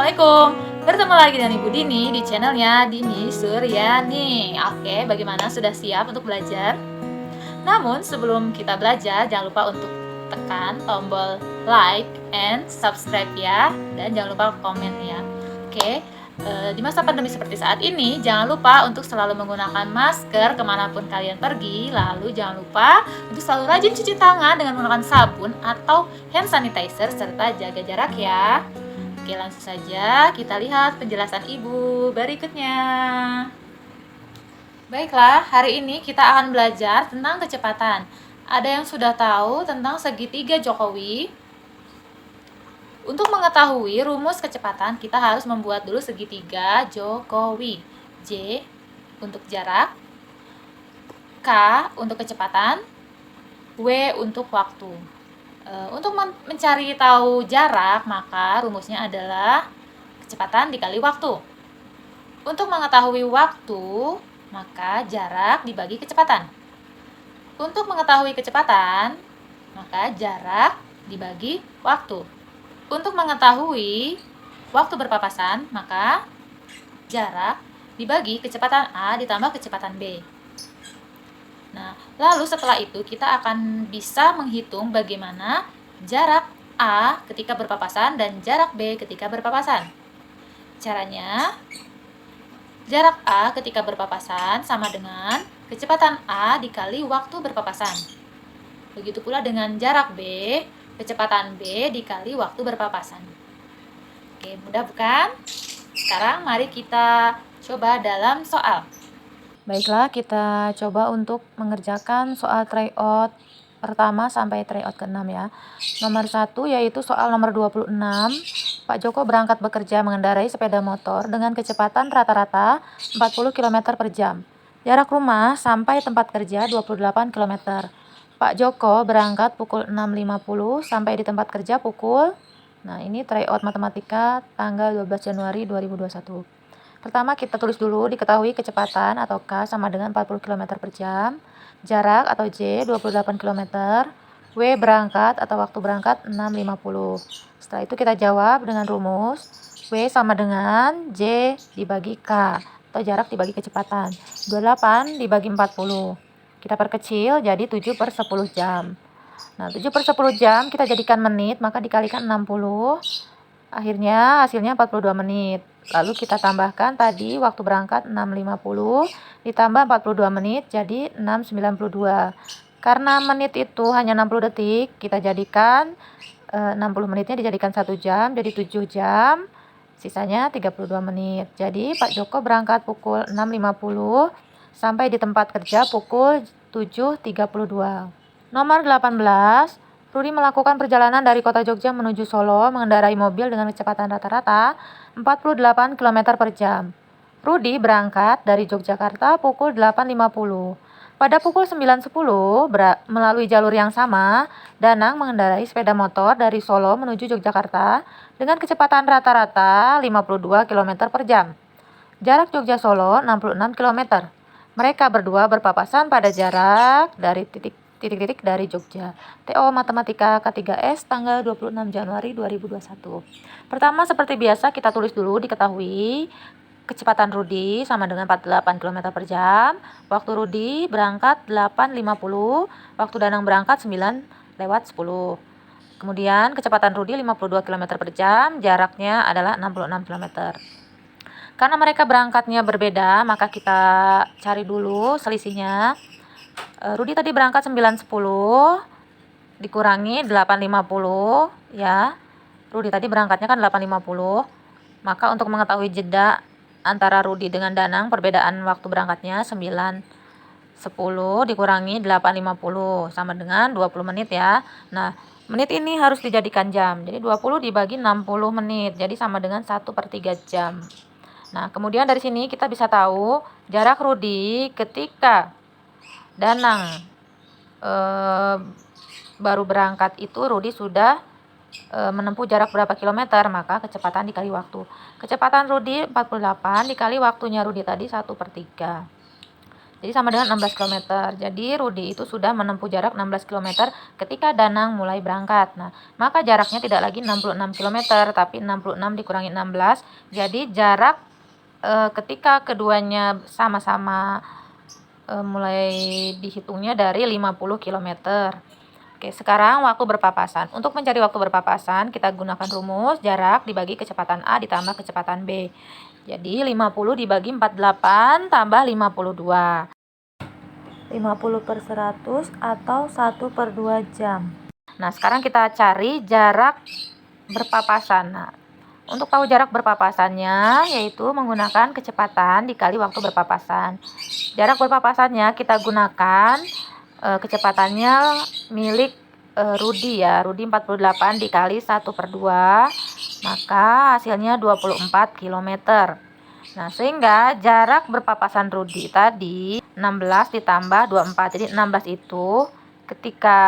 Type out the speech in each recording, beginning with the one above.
Assalamualaikum. Bertemu lagi dengan Ibu Dini di channelnya Dini Suryani. Oke, bagaimana, sudah siap untuk belajar? Namun sebelum kita belajar, jangan lupa untuk tekan tombol like and subscribe ya. Dan jangan lupa komen ya. Oke, di masa pandemi seperti saat ini, jangan lupa untuk selalu menggunakan masker kemanapun kalian pergi. Lalu jangan lupa untuk selalu rajin cuci tangan dengan menggunakan sabun atau hand sanitizer, serta jaga jarak ya. Oke, langsung saja kita lihat penjelasan Ibu berikutnya. Baiklah, hari ini kita akan belajar tentang kecepatan. Ada yang sudah tahu tentang segitiga Jokowi? Untuk mengetahui rumus kecepatan, kita harus membuat dulu segitiga Jokowi. J untuk jarak, K untuk kecepatan, W untuk waktu. Untuk mencari tahu jarak, maka rumusnya adalah kecepatan dikali waktu. Untuk mengetahui waktu, maka jarak dibagi kecepatan. Untuk mengetahui kecepatan, maka jarak dibagi waktu. Untuk mengetahui waktu berpapasan, maka jarak dibagi kecepatan A ditambah kecepatan B. Nah, lalu setelah itu kita akan bisa menghitung bagaimana jarak A ketika berpapasan dan jarak B ketika berpapasan. Caranya, jarak A ketika berpapasan sama dengan kecepatan A dikali waktu berpapasan. Begitu pula dengan jarak B, kecepatan B dikali waktu berpapasan. Oke, mudah bukan? Sekarang mari kita coba dalam soal. Baiklah, kita coba untuk mengerjakan soal tryout pertama sampai tryout ke-6 ya. Nomor 1 yaitu soal nomor 26. Pak Joko berangkat bekerja mengendarai sepeda motor dengan kecepatan rata-rata 40 km per jam. Jarak rumah sampai tempat kerja 28 km. Pak Joko berangkat pukul 6.50 sampai di tempat kerja pukul... Nah, ini tryout matematika tanggal 12 Januari 2021. Pertama kita tulis dulu, diketahui kecepatan atau K sama dengan 40 km per jam, jarak atau J 28 km, W berangkat atau waktu berangkat 6.50. Setelah itu kita jawab dengan rumus W sama dengan J dibagi K atau jarak dibagi kecepatan. 28 dibagi 40. Kita perkecil jadi 7 per 10 jam. Nah, 7 per 10 jam kita jadikan menit, maka dikalikan 60. Akhirnya hasilnya 42 menit. Lalu kita tambahkan tadi waktu berangkat 6.50 ditambah 42 menit jadi 6.92. Karena menit itu hanya 60 detik, kita jadikan 60 menitnya dijadikan 1 jam, jadi 7 jam. Sisanya 32 menit. Jadi Pak Joko berangkat pukul 6.50 sampai di tempat kerja pukul 7.32. Nomor 18. Rudi melakukan perjalanan dari kota Jogja menuju Solo mengendarai mobil dengan kecepatan rata-rata 48 km per jam. Rudi berangkat dari Yogyakarta pukul 8.50. Pada pukul 9.10 melalui jalur yang sama, Danang mengendarai sepeda motor dari Solo menuju Yogyakarta dengan kecepatan rata-rata 52 km per jam. Jarak Jogja-Solo 66 km. Mereka berdua berpapasan pada jarak dari titik-titik dari Jogja. TO Matematika K3S tanggal 26 Januari 2021. Pertama, seperti biasa kita tulis dulu, diketahui kecepatan Rudi sama dengan 48 km per jam. Waktu Rudi berangkat 8.50, waktu Danang berangkat 9:10. Kemudian kecepatan Rudi 52 km per jam, jaraknya adalah 66 km. Karena mereka berangkatnya berbeda, maka kita cari dulu selisihnya. Rudi tadi berangkat 9.10 dikurangi 8.50 ya. Rudi tadi berangkatnya kan 8.50. Maka untuk mengetahui jeda antara Rudi dengan Danang, perbedaan waktu berangkatnya 9.10 dikurangi 8.50 sama dengan 20 menit ya. Nah, menit ini harus dijadikan jam. Jadi 20 dibagi 60 menit. Jadi sama dengan 1/3 jam. Nah, kemudian dari sini kita bisa tahu jarak Rudi ketika Danang baru berangkat itu Rudi sudah menempuh jarak berapa kilometer, maka kecepatan dikali waktu. Kecepatan Rudi 48 dikali waktunya Rudi tadi 1/3. Jadi sama dengan 16 km. Jadi Rudi itu sudah menempuh jarak 16 km ketika Danang mulai berangkat. Nah, maka jaraknya tidak lagi 66 km, tapi 66 dikurangi 16. Jadi jarak ketika keduanya sama-sama mulai dihitungnya dari 50 km. Oke, sekarang waktu berpapasan. Untuk mencari waktu berpapasan, kita gunakan rumus jarak dibagi kecepatan A ditambah kecepatan B. Jadi 50 dibagi 48 tambah 52. 50/100 atau 1/2 jam. Nah, sekarang kita cari jarak berpapasan. Nah, untuk tahu jarak berpapasannya yaitu menggunakan kecepatan dikali waktu berpapasan. Jarak berpapasannya kita gunakan kecepatannya milik Rudi ya. Rudi 48 dikali 1/2, maka hasilnya 24 km. Nah, sehingga jarak berpapasan Rudi tadi 16 ditambah 24. Jadi 16 itu ketika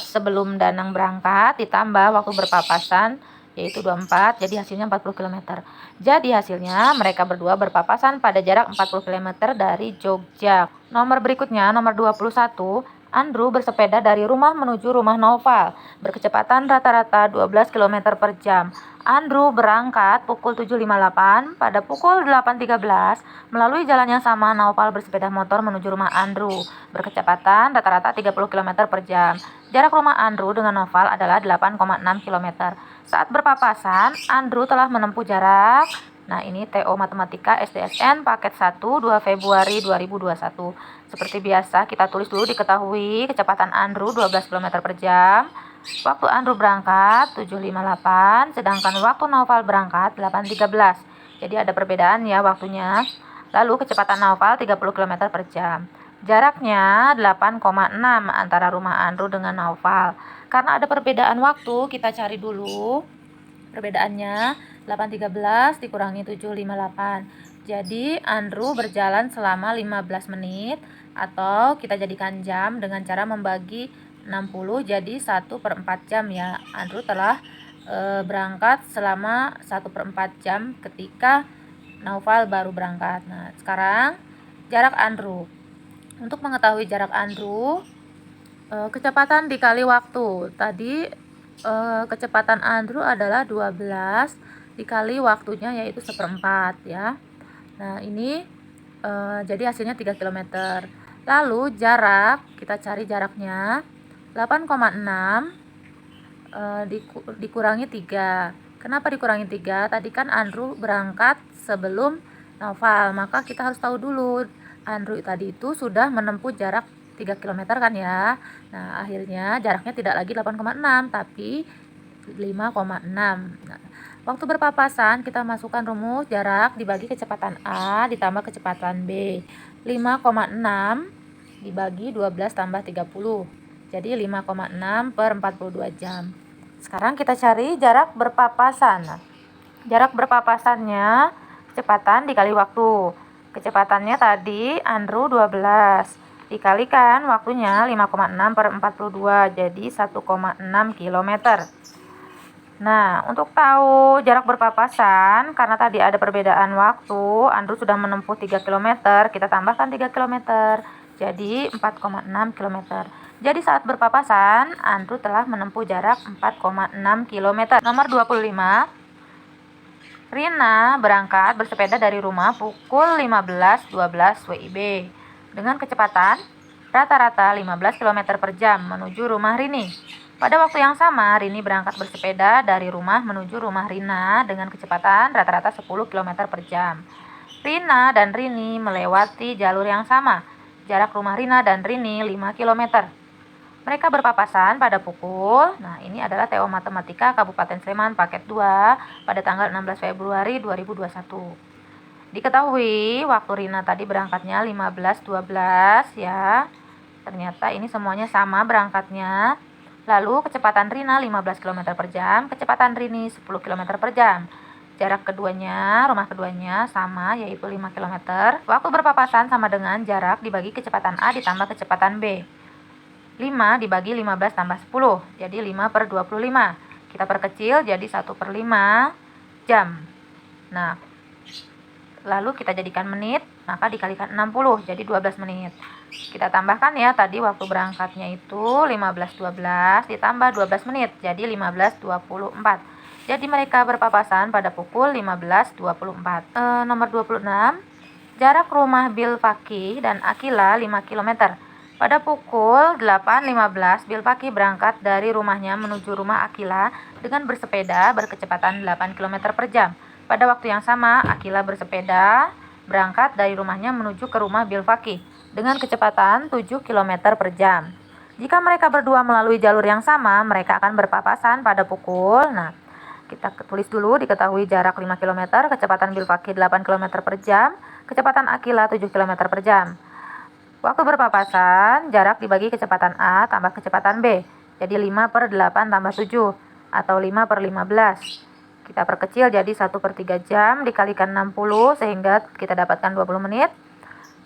sebelum Danang berangkat ditambah waktu berpapasan yaitu 24, jadi hasilnya 40 km. Jadi hasilnya mereka berdua berpapasan pada jarak 40 km dari Jogja. Nomor berikutnya, nomor 21. Andrew bersepeda dari rumah menuju rumah Naufal berkecepatan rata-rata 12 km per jam. Andrew berangkat pukul 7.58, pada pukul 8.13 melalui jalan yang sama Naufal bersepeda motor menuju rumah Andrew berkecepatan rata-rata 30 km per jam. Jarak rumah Andrew dengan Naufal adalah 8,6 km. Saat berpapasan, Andrew telah menempuh jarak. Nah, ini TO Matematika SDSN paket 1 2 Februari 2021. Seperti biasa, kita tulis dulu diketahui kecepatan Andrew 12 km per jam. Waktu Andrew berangkat 7.58, sedangkan waktu Naufal berangkat 8.13. Jadi ada perbedaan ya waktunya. Lalu kecepatan Naufal 30 km per jam. Jaraknya 8,6 antara rumah Andrew dengan Naufal. Karena ada perbedaan waktu, kita cari dulu perbedaannya. 8.13 dikurangi 7.58. Jadi Andrew berjalan selama 15 menit, atau kita jadikan jam dengan cara membagi 60 jadi 1/4 jam ya. Andrew telah berangkat selama 1/4 jam ketika Naufal baru berangkat. Nah, sekarang jarak Andrew. Untuk mengetahui jarak Andrew, kecepatan dikali waktu. Tadi kecepatan Andrew adalah 12 dikali waktunya yaitu 1/4 ya. Nah, ini jadi hasilnya 3 km. Lalu jarak, kita cari jaraknya 8,6 dikurangi 3. Kenapa dikurangi 3? Tadi kan Andrew berangkat sebelum Naufal, maka kita harus tahu dulu Andrew tadi itu sudah menempuh jarak 3 km kan ya. Nah, akhirnya jaraknya tidak lagi 8,6 tapi 5,6. Nah, waktu berpapasan kita masukkan rumus jarak dibagi kecepatan A ditambah kecepatan B. 5,6 dibagi 12 tambah 30. Jadi 5,6/42 jam. Sekarang kita cari jarak berpapasan. Nah, jarak berpapasannya kecepatan dikali waktu. Kecepatannya tadi Andrew 12 dikalikan waktunya 5,6/42, jadi 1,6 km. Nah, untuk tahu jarak berpapasan, karena tadi ada perbedaan waktu, Andrew sudah menempuh 3 km, kita tambahkan 3 km, jadi 4,6 km. Jadi saat berpapasan, Andrew telah menempuh jarak 4,6 km. Nomor 25, Rina berangkat bersepeda dari rumah pukul 15.12 WIB dengan kecepatan rata-rata 15 km per jam menuju rumah Rini. Pada waktu yang sama, Rini berangkat bersepeda dari rumah menuju rumah Rina dengan kecepatan rata-rata 10 km per jam. Rina dan Rini melewati jalur yang sama. Jarak rumah Rina dan Rini 5 km. Mereka berpapasan pada pukul, nah ini adalah TO Matematika Kabupaten Sleman paket 2 pada tanggal 16 Februari 2021. Diketahui waktu Rina tadi berangkatnya 15.12 ya. Ternyata ini semuanya sama berangkatnya. Lalu kecepatan Rina 15 km per jam, kecepatan Rini 10 km per jam. Jarak keduanya, rumah keduanya sama yaitu 5 km. Waktu berpapasan sama dengan jarak dibagi kecepatan A ditambah kecepatan B. 5 dibagi 15 tambah 10, jadi 5/25. Kita perkecil jadi 1/5 jam. Nah, lalu kita jadikan menit. maka dikalikan 60, jadi 12 menit. Kita tambahkan ya, tadi waktu berangkatnya itu 15.12 ditambah 12 menit, jadi 15.24. Jadi mereka berpapasan pada pukul 15.24. Nomor 26, jarak rumah Bilfaki dan Akila 5 km. Pada pukul 8.15, Bilfaki berangkat dari rumahnya menuju rumah Akila dengan bersepeda berkecepatan 8 km per jam. Pada waktu yang sama, Akila bersepeda berangkat dari rumahnya menuju ke rumah Bilfaki dengan kecepatan 7 km per jam. Jika mereka berdua melalui jalur yang sama, mereka akan berpapasan pada pukul, kita tulis dulu, diketahui jarak 5 km, kecepatan Bilfaki 8 km per jam, kecepatan Akila 7 km per jam. Waktu berpapasan, jarak dibagi kecepatan A tambah kecepatan B. Jadi 5 per 8 tambah 7, atau 5 per 15. Kita perkecil jadi 1 per 3 jam, dikalikan 60, sehingga kita dapatkan 20 menit.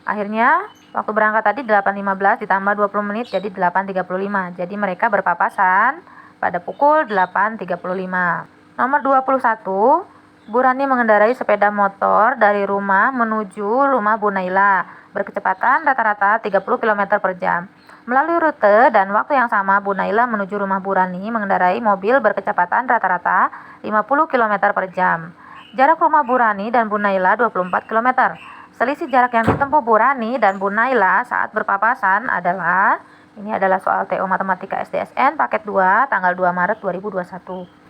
Akhirnya, waktu berangkat tadi 8.15 ditambah 20 menit, jadi 8.35. Jadi mereka berpapasan pada pukul 8.35. Nomor 21, Bu Rani mengendarai sepeda motor dari rumah menuju rumah Bu Naila berkecepatan rata-rata 30 km per jam. Melalui rute dan waktu yang sama, Bu Naila menuju rumah Bu Rani mengendarai mobil berkecepatan rata-rata 50 km per jam. Jarak rumah Bu Rani dan Bu Naila 24 km. Selisih jarak yang ditempuh Bu Rani dan Bu Naila saat berpapasan adalah, ini adalah soal TO Matematika SDSN paket 2 tanggal 2 Maret 2021.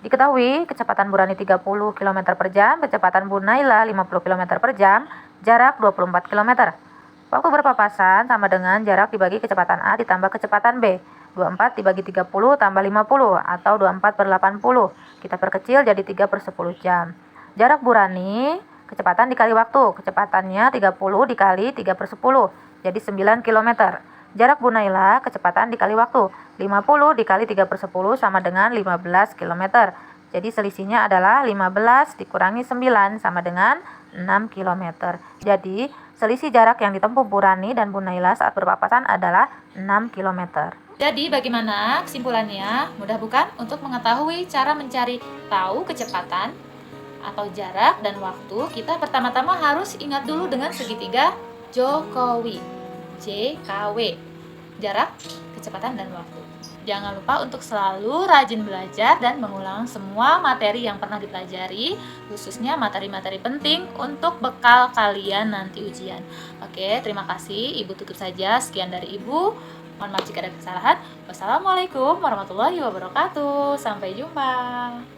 Diketahui kecepatan Bu Rani 30 km per jam, kecepatan Bu Naila 50 km per jam, jarak 24 km. Waktu berpapasan sama dengan jarak dibagi kecepatan A ditambah kecepatan B. 24 dibagi 30 tambah 50, atau 24 per 80. Kita perkecil jadi 3 per 10 jam. Jarak Bu Rani, kecepatan dikali waktu, kecepatannya 30 dikali 3 per 10, jadi 9 km. Jarak Bu Naila, kecepatan dikali waktu, 50 dikali 3 per 10 sama dengan 15 km. Jadi selisihnya adalah 15 dikurangi 9 sama dengan 6 km. Jadi selisih jarak yang ditempuh Bu Rani dan Bu Naila saat berpapasan adalah 6 km. Jadi bagaimana kesimpulannya? Mudah bukan untuk mengetahui cara mencari tahu kecepatan atau jarak dan waktu? Kita pertama-tama harus ingat dulu dengan segitiga Jokowi, JKW, jarak, kecepatan, dan waktu. Jangan lupa untuk selalu rajin belajar dan mengulang semua materi yang pernah dipelajari, khususnya materi-materi penting untuk bekal kalian nanti ujian. Oke, terima kasih. Ibu tutup saja. Sekian dari Ibu. Mohon maaf jika ada kesalahan. Wassalamualaikum warahmatullahi wabarakatuh. Sampai jumpa.